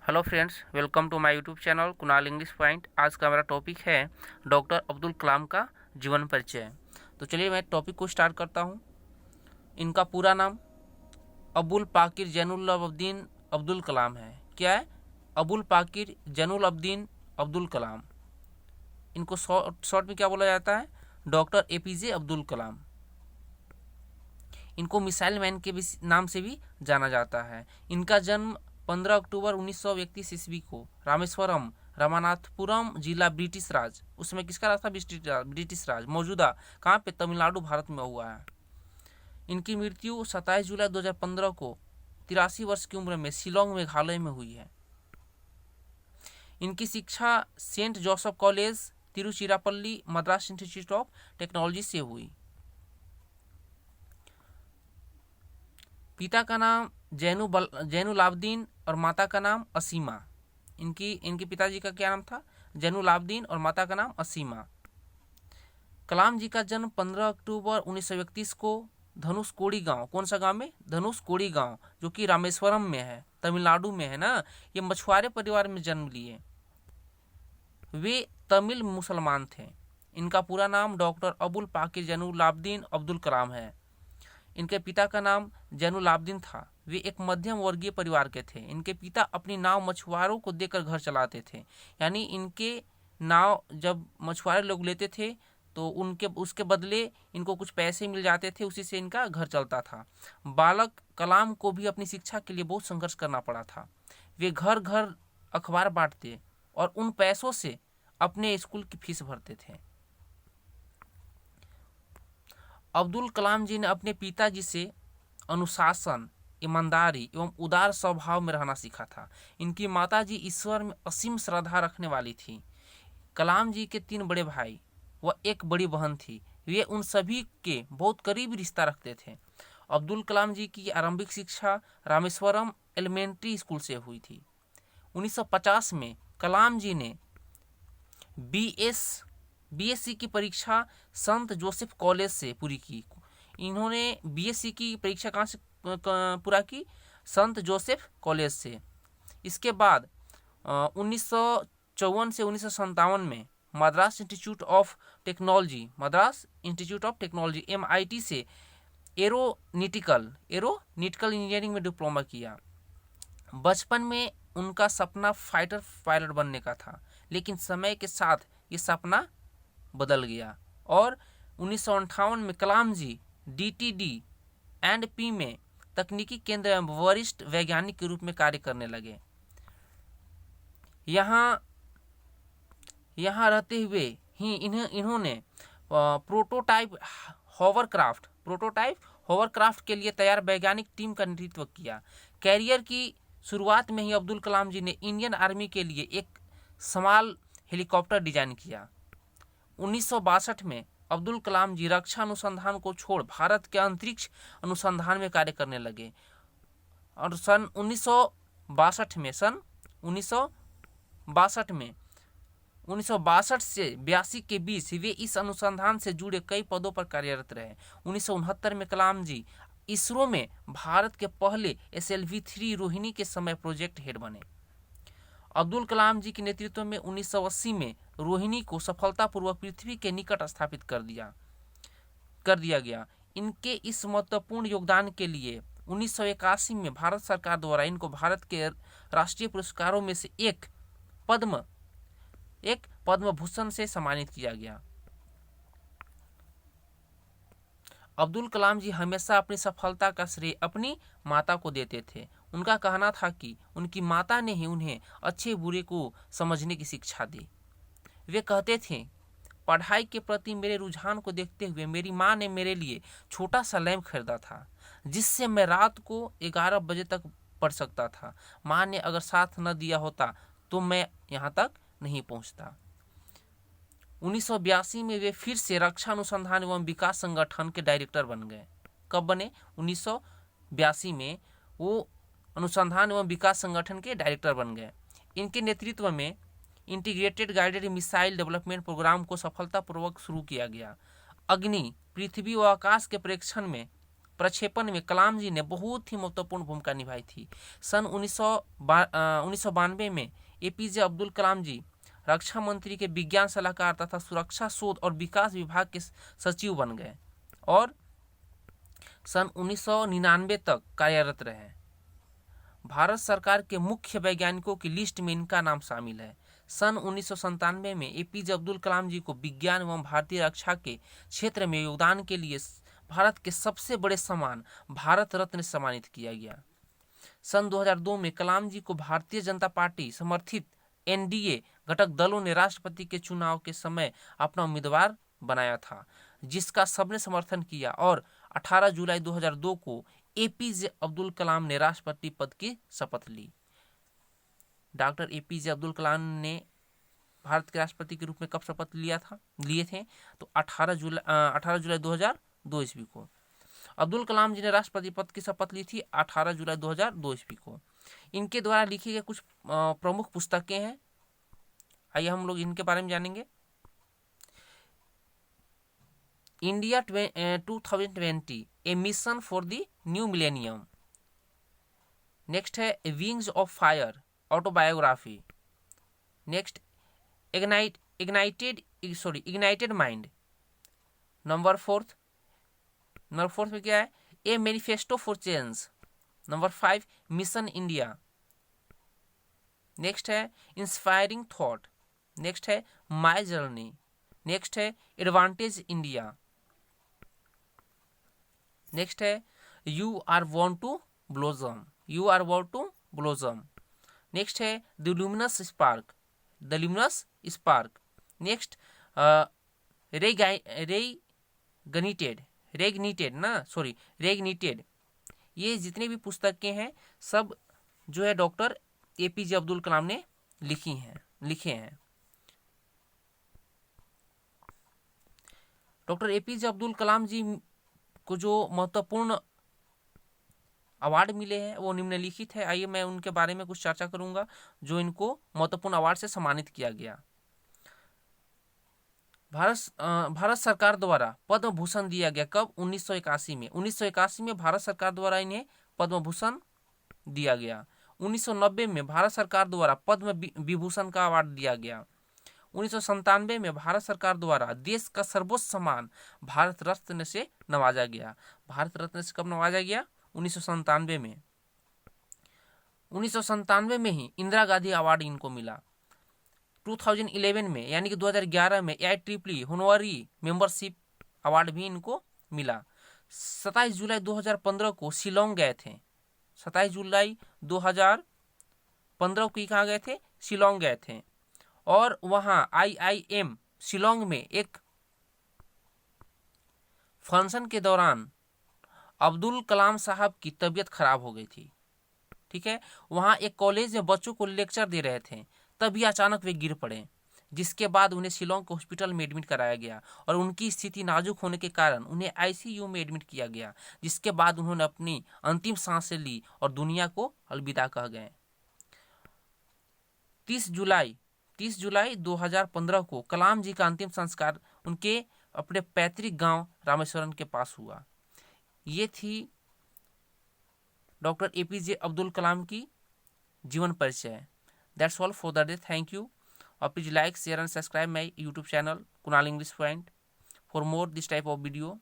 Hello friends, welcome to my YouTube channel Kunal English point. आज का मेरा टॉपिक है डॉक्टर अब्दुल कलाम का जीवन परिचय। तो चलिए मैं टॉपिक को स्टार्ट करता हूँ। इनका पूरा नाम अबुल पाकिर जैनुल अब्दीन अब्दुल कलाम है। क्या है? अबुल पाकिर जैनुल अब्दीन अब्दुल कलाम। इनको शॉर्ट में क्या बोला जाता है? Doctor APJ Abdul Kalam. इनको मिसाइल मैन के भी नाम से भी जाना जाता है। इनका जन्म 15 अक्टूबर 1931 ईस्वी को रामेश्वरम, रामनाथपुरम जिला ब्रिटिश राज, उसमें किसका राज था? ब्रिटिश राज, मौजूदा कहाँ पे? तमिलनाडु, भारत में हुआ है। इनकी मृत्यु 27 जुलाई 2015 को 83 वर्ष की उम्र में शिलोंग, मेघालय में हुई है। इनकी शिक्षा Saint Joseph College, Tiruchirappalli, Madras Institute of Technology से हुई। पिता का नाम जैनुलाब्दीन और माता का नाम असीमा। इनके पिताजी का क्या नाम था? जैनुलाब्दीन और माता का नाम असीमा। कलाम जी का जन्म 15 अक्टूबर 1931 को धनुषकोडी गांव, कौन सा गांव में? धनुषकोडी गांव, जो कि रामेश्वरम में है, तमिलनाडु में है ना। ये मछुआरे परिवार में जन्म लिए। वे तमिल मुसलमान थे। इनका पूरा नाम डॉक्टर अबुल पाकिर जैनुलाब्दीन अब्दुल कलाम है। इनके पिता का नाम जैनुलाब्दीन था। वे एक मध्यम वर्गीय परिवार के थे। इनके पिता अपनी नाव मछुआरों को देकर घर चलाते थे। यानी इनके नाव जब मछुआरे लोग लेते थे तो उसके बदले इनको कुछ पैसे मिल जाते थे, उसी से इनका घर चलता था। बालक कलाम को भी अपनी शिक्षा के लिए बहुत संघर्ष करना पड़ा था। वे घर घर अखबार बांटते और उन पैसों से अपने स्कूल की फीस भरते थे। अब्दुल कलाम जी ने अपने पिताजी से अनुशासन, ईमानदारी एवं उदार स्वभाव में रहना सीखा था। इनकी माताजी ईश्वर में असीम श्रद्धा रखने वाली थी। कलाम जी के 3 बड़े भाई व एक बड़ी बहन थी। वे उन सभी के बहुत करीबी रिश्ता रखते थे। अब्दुल कलाम जी की आरंभिक शिक्षा रामेश्वरम एलिमेंट्री स्कूल से हुई थी। 1950 में कलाम जी ने बीएससी की परीक्षा संत जोसेफ कॉलेज से पूरी की। इन्होंने बीएससी की परीक्षा कहाँ से पूरा की? संत जोसेफ कॉलेज से। इसके बाद 1954 से 1957 में Madras Institute of technology MIT से एरोनिटिकल इंजीनियरिंग में डिप्लोमा किया। बचपन में उनका सपना फाइटर पायलट बनने का था, लेकिन समय के साथ ये सपना बदल गया और 1958 में कलाम जी DTD&P में तकनीकी केंद्र में वरिष्ठ वैज्ञानिक के रूप में कार्य करने लगे। यहाँ रहते हुए ही इन्होंने प्रोटोटाइप होवरक्राफ्ट के लिए तैयार वैज्ञानिक टीम का नेतृत्व किया। कैरियर की शुरुआत में ही अब्दुल कलाम जी ने इंडियन आर्मी के लिए एक स्मॉल हेलीकॉप्टर डिजाइन किया। 1962 में अब्दुल कलाम जी रक्षा अनुसंधान को छोड़ भारत के अंतरिक्ष अनुसंधान में कार्य करने लगे और सन 1962 से 82 के बीच वे इस अनुसंधान से जुड़े कई पदों पर कार्यरत रहे। 1969 में कलाम जी इसरो में भारत के पहले SLV-3 रोहिणी के समय प्रोजेक्ट हेड बने। अब्दुल कलाम जी के नेतृत्व में 1980 में रोहिणी को सफलतापूर्वक पृथ्वी के निकट स्थापित कर दिया गया। इनके इस महत्वपूर्ण योगदान के लिए 1981 में भारत सरकार द्वारा इनको भारत के राष्ट्रीय पुरस्कारों में से एक पद्म भूषण से सम्मानित किया गया। अब्दुल कलाम जी हमेशा अपनी सफलता का श्रेय अपनी माता को देते थे। उनका कहना था कि उनकी माता ने ही उन्हें अच्छे बुरे को समझने की शिक्षा दी। वे कहते थे, पढ़ाई के प्रति मेरे रुझान को देखते हुए मेरी माँ ने मेरे लिए छोटा सा लैंप खरीदा था, जिससे मैं रात को 11 बजे तक पढ़ सकता था। माँ ने अगर साथ न दिया होता तो मैं यहाँ तक नहीं पहुँचता। 1982 में वे फिर से रक्षा अनुसंधान एवं विकास संगठन के डायरेक्टर बन गए। कब बने? 1982 में वो अनुसंधान एवं विकास संगठन के डायरेक्टर बन गए। इनके नेतृत्व में Integrated Guided Missile Development Programme को सफलतापूर्वक शुरू किया गया। अग्नि, पृथ्वी व आकाश के परीक्षण में प्रक्षेपण में कलाम जी ने बहुत ही महत्वपूर्ण भूमिका निभाई थी। सन 1992 में एपीजे अब्दुल कलाम जी रक्षा मंत्री के विज्ञान सलाहकार तथा सुरक्षा शोध और विकास विभाग के सचिव बन गए और सन 1999 तक कार्यरत रहे। भारत सरकार के मुख्य वैज्ञानिकों की लिस्ट में इनका नाम शामिल है। सन 1997 में एपीजे अब्दुल कलाम जी को विज्ञान एवं भारतीय रक्षा के क्षेत्र में योगदान के लिए भारत के सबसे बड़े सम्मान भारत रत्न से सम्मानित किया गया। सन 2002 में कलाम जी को भारतीय जनता पार्टी समर्थित एनडीए घटक दलों ने राष्ट्रपति के चुनाव के समय अपना उम्मीदवार बनाया था, जिसका सबने समर्थन किया और 18 जुलाई 2002 को एपीजे अब्दुल कलाम ने राष्ट्रपति पद की शपथ ली। डॉक्टर एपीजे अब्दुल कलाम ने भारत के राष्ट्रपति के रूप में कब शपथ लिए थे तो 18 जुलाई 2002 ईस्वी को। अब्दुल कलाम जी ने राष्ट्रपति पद की शपथ ली थी 18 जुलाई 2002 ईस्वी को। इनके द्वारा लिखी गई कुछ प्रमुख पुस्तकें हैं, आइए हम लोग इनके बारे में जानेंगे। India 2020 a mission for the new millennium. Next है wings of fire autobiography. Next ignited mind. Number fourth में क्या है, a manifesto for change. Number 5 mission India. Next है इंस्पायरिंग थॉट। नेक्स्ट है माई जर्नी। नेक्स्ट है advantage India. Next है you are want to blossom. Next है the luminous spark. Next reignited. ये जितने भी पुस्तकें हैं सब जो है डॉक्टर एपीजे अब्दुल कलाम ने लिखे हैं। डॉक्टर एपीजे अब्दुल कलाम जी को जो महत्वपूर्ण अवार्ड मिले हैं वो निम्नलिखित है। आइए मैं उनके बारे में कुछ चर्चा करूंगा जो इनको महत्वपूर्ण अवार्ड से सम्मानित किया गया। भारत सरकार द्वारा पद्म भूषण दिया गया कब, 1981 में। 1981 में भारत सरकार द्वारा इन्हें पद्म भूषण दिया गया। 1990 में भारत सरकार द्वारा पद्म विभूषण का अवार्ड दिया गया। 1997 में भारत सरकार द्वारा देश का सर्वोच्च सम्मान भारत रत्न से नवाजा गया। भारत रत्न से कब नवाजा गया, 1997 में। 1997 में ही इंदिरा गांधी अवार्ड इनको मिला। 2011 में यानी कि 2011 में AIEEE होनोरी मेंबरशिप अवार्ड भी इनको मिला। 27 जुलाई 2015 को शिलोंग गए थे। 27 जुलाई 2015 को कहाँ गए थे, शिलोंग गए थे और वहाँ IIM शिलोंग में एक फंक्शन के दौरान अब्दुल कलाम साहब की तबीयत खराब हो गई थी। ठीक है, वहाँ एक कॉलेज में बच्चों को लेक्चर दे रहे थे, तभी अचानक वे गिर पड़े, जिसके बाद उन्हें शिलोंग के हॉस्पिटल में एडमिट कराया गया और उनकी स्थिति नाजुक होने के कारण उन्हें ICU में एडमिट किया गया, जिसके बाद उन्होंने अपनी अंतिम सांसें ली और दुनिया को अलविदा कह गए। 30 जुलाई 2015 को कलाम जी का अंतिम संस्कार उनके अपने पैतृक गांव रामेश्वरम के पास हुआ। ये थी डॉक्टर एपीजे अब्दुल कलाम की जीवन परिचय। That's all for the day. Thank you और please like, share and subscribe my YouTube channel Kunal English point for more this type of video.